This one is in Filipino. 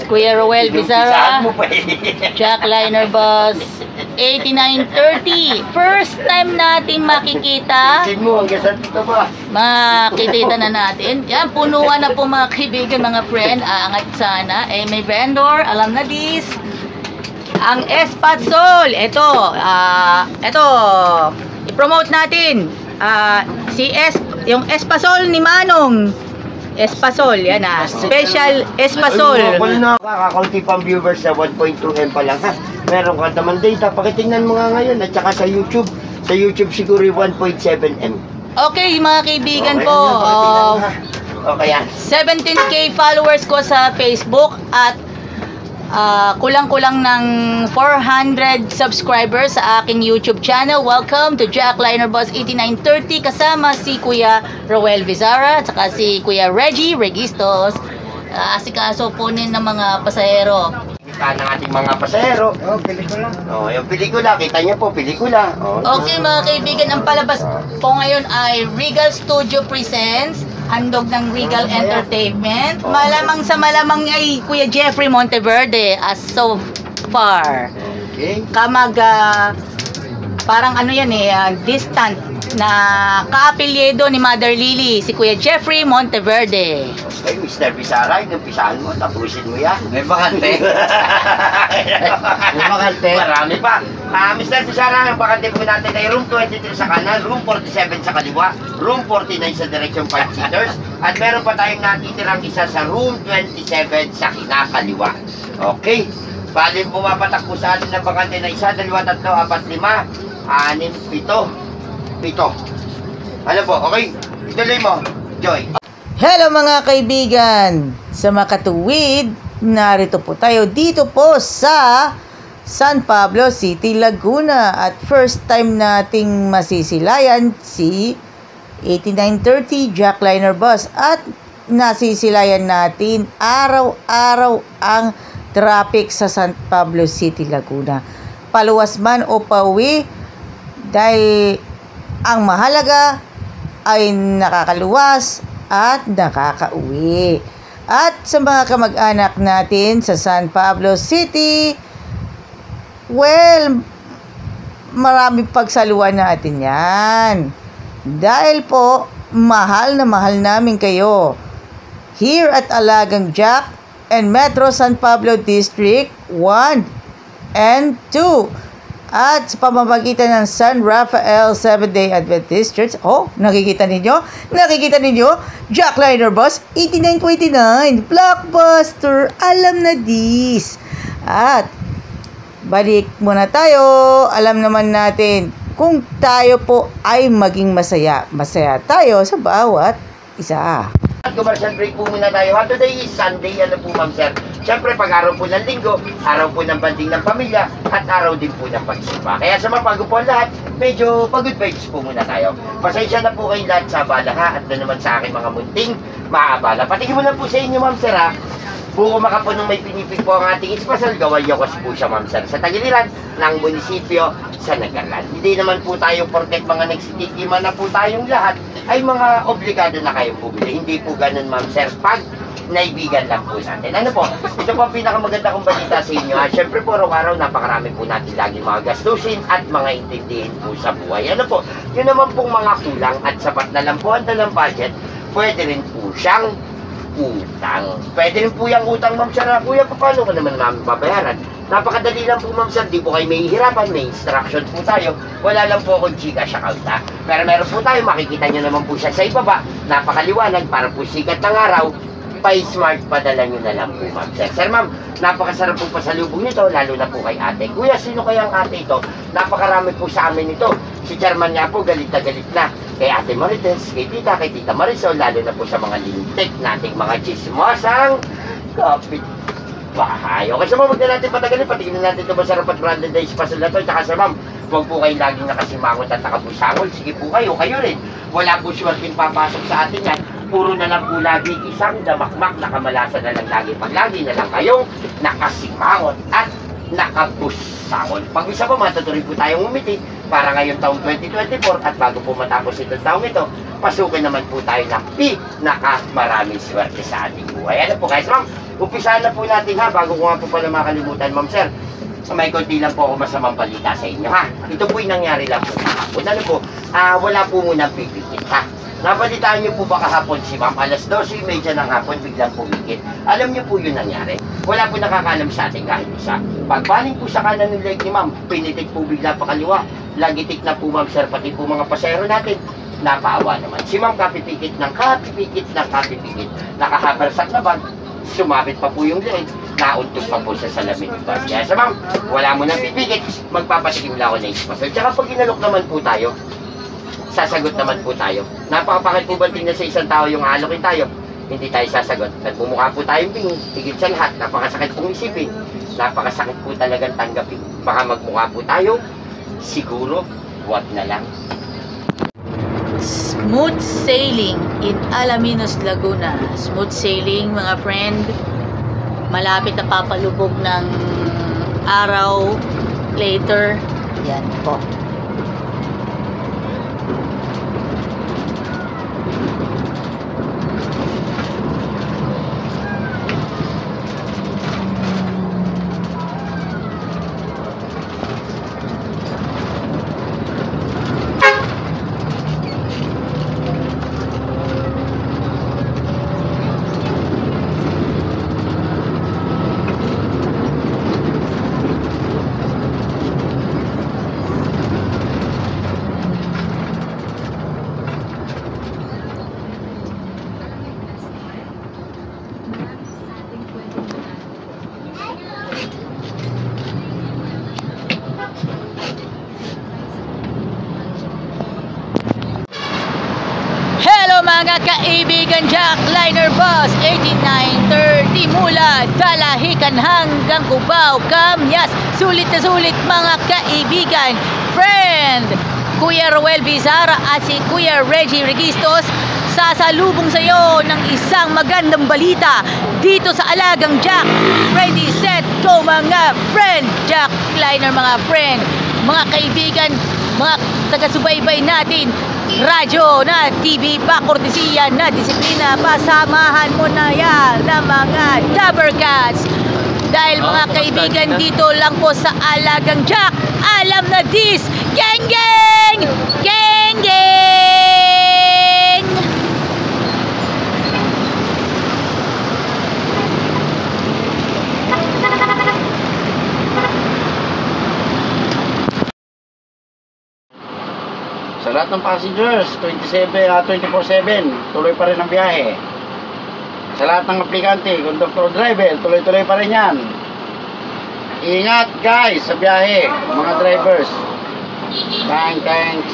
Kuya Roel Bizarra, Jack Liner Bus 8930. First time natin makikita. Makikita na natin. Yan, punuan na po mga kaibigan, mga friend. Aangat sana. May vendor, alam na this. Ang Espasol. Ito, i-promote natin. Yung Espasol ni Manong. Espasol, yan special Espasol. Kakakunti pang viewers na 1.2M pa lang ha. Meron ka naman data, pakitingnan mo nga ngayon at saka sa YouTube. Sa YouTube siguro 1.7M. Okay mga kaibigan po. Okay yan. 17K followers ko sa Facebook at kulang-kulang ng 400 subscribers sa aking YouTube channel. Welcome to Jack Liner Bus 8930 kasama si Kuya Roel Bizarra at saka si Kuya Reggie Registos. Asikaso po ng mga pasahero. Kita ng ating mga pasahero. Pelikula. Yung pelikula, kita niyo po, pelikula. Okay mga kaibigan, ang palabas po ngayon ay Regal Studio Presents. Handog ng Regal Entertainment. Malamang sa malamang ay Kuya Jeffrey Monteverde as so far. Okay. Parang ano yan distant na kaapelyedo ni Mother Lily, si Kuya Jeffrey Monteverde. Okay, Mr. Bizarra, inumpisahan mo, tapusin mo yan. May bakante. May bakante. Marami pa. Mr. Bizarra, ang bakante po natin ay room 23 sa kanan, room 47 sa kaliwa, room 49 sa direksyon 5-seaters, at meron pa tayong natitirang isa sa room 27 sa kinakaliwa. Okay. Bali pumapatak po sa atin ng bakante na 1, 2, 3, 4, 5, 6, 7. Ano po, okay? Ituloy mo, Joy. Hello mga kaibigan! Sa makatuwid, narito po tayo dito po sa San Pablo City, Laguna. At first time nating masisilayan si 8930 Jack Liner Bus. At nasisilayan natin araw-araw ang traffic sa San Pablo City, Laguna. Paluwas man o pauwi, dahil ang mahalaga ay nakakaluwas at nakakauwi. At sa mga kamag-anak natin sa San Pablo City, well, maraming pagsaluhan natin yan. Dahil po, mahal na mahal namin kayo. Here at Alagang Jack and Metro San Pablo District 1 and 2. At sa pamamagitan ng San Rafael Seventh-day Adventist Church. Nakikita ninyo? Nakikita ninyo? Jack Liner Bus 8929 Blockbuster. Alam na this. At balik muna tayo. Alam naman natin kung tayo po ay maging masaya. Masaya tayo sa bawat isa. Commercial break po muna tayo. Today is Sunday, ano po ma'am sir? Siyempre pag araw po ng linggo, araw po ng banding ng pamilya, at araw din po ng pagsipa. Kaya sa mapago po lahat, medyo pagod vibes po muna tayo. Pasensya na po kayo lahat sa abala ha, at na naman sa aking mga munting maabala. Patingin mo lang po sa inyo ma'am sir ha. Buko makapunong may pinipig po ang ating espasal, gaway yakos po siya ma'am sir. Sa tagiliran ng munisipyo sa Nagalan. Hindi naman po tayo porket mga nagsitikima na po tayong lahat, ay mga obligado na kayong bumili. Hindi po ganun ma'am sir, pag naibigan lang po natin. Ano po, ito po ang pinakamaganda kong balita sa inyo. Siyempre po, araw-araw napakarami po natin lagi mga gastusin at mga intindihin po sa buhay. Ano po, yun naman pong mga kulang at sapat na lang po ang dalang budget, pwede rin po siyang utang. Pwede rin po yung utang ma'am sir. Kuya, paano ka naman namin babayaran? Napakadali lang po ma'am sir, di po kayo may hihirapan, may instruction po tayo. Wala lang po akong Gcash account ha. Pero meron po tayo, makikita nyo naman po siya sa ibaba. Napakaliwanag, para po sikat ng araw, pa-smart, padala nyo na lang po ma'am sir. Sir ma'am, napakasarap po pasalubong nito, lalo na po kay ate. Kuya, sino kaya ang ate ito? Napakarami po sa amin ito. Si chairman niya po, galit na. Kay ate Marites, kay tita Marisol, lalo na po sa mga lintik nating mga chismosang kapit bahay. Okay, so huwag na natin patagalin, patignan natin ito masarap at branded na espasal na ito. Tsaka sir ma'am, huwag po kayo laging nakasimangot at nakabusangol. Sige po kayo rin. Wala po swerteng papasok sa atin yan. Puro na lang po lagi isang damakmak, nakamalasa na lang lagi. Pag lagi na lang kayong nakasimangot at nakabusangol. Pag isa pa, matutuloy po tayong umiti para ngayong taong 2024 at bago po matapos itong taong ito, pasukin naman po tayo ng pinakamaraming swerte sa ating buhay. Ano po guys, ma'am? Umpisahan na po natin ha, bago ko nga po pala makalimutan, ma'am sir. May konti lang po ako masamang balita sa inyo ha. Ito po'y nangyari lang po kahapon. Ano po, wala po munang pipikit ha. Nabalitaan niyo po ba kahapon si ma'am, alas 12:30 ng hapon biglang pumikit. Alam niyo po yun nangyari. Wala po nakakalam sa ating kahit isa. Pagbaling po sa kanan ng leg ni ma'am, pinitik po bigla pa kaliwa. Lagitik na po ma'am sir, pati po mga pasero natin. Napaawa naman. Si ma'am kapipikit ng kapipikit ng kapipikit. Nakahabarsak na bag, sumabit pa po yung leg. Nauntog pa po sa salamin ng bus. Kaya sa ma'am, wala mo nang pipikit, magpapatikim lang ako na ispasal. Tsaka pag inalok naman po tayo, sasagot naman po tayo. Napakapakit po ba tingnan sa isang tao yung halokin tayo? Hindi tayo sasagot. At bumukha po tayong tingin, higit sa lahat, napakasakit pong isipin. Napakasakit po talagang tanggapin. Baka magmukha po tayo, siguro, wag na lang. Smooth sailing in Alaminos, Laguna. Smooth sailing, mga friend. Malapit na papalubog ng araw later. Yan po. Mga kaibigan, Jack Liner Bus 8930 mula Dalahican hanggang Cubao, Kamyas. Sulit na sulit mga kaibigan. Friend, Kuya Roel Bizarra at si Kuya Reggie Registos sasalubong sa iyo ng isang magandang balita dito sa Alagang Jack. Ready, set, go mga friend. Jack Liner mga friend, mga kaibigan, mga taga-subaybay natin, radyo na TV pa, kortesiya na disiplina, pasamahan mo na yan ng mga Dabbercats. Dahil mga kaibigan, dito lang po sa Alagang Jack, alam na this, geng geng! Geng geng! Sa lahat ng passengers, 24/7, tuloy pa rin ang biyahe. Sa lahat ng aplikante, conductor, driver, tuloy-tuloy pa rin yan. Ingat guys sa biyahe, mga drivers. Thanks.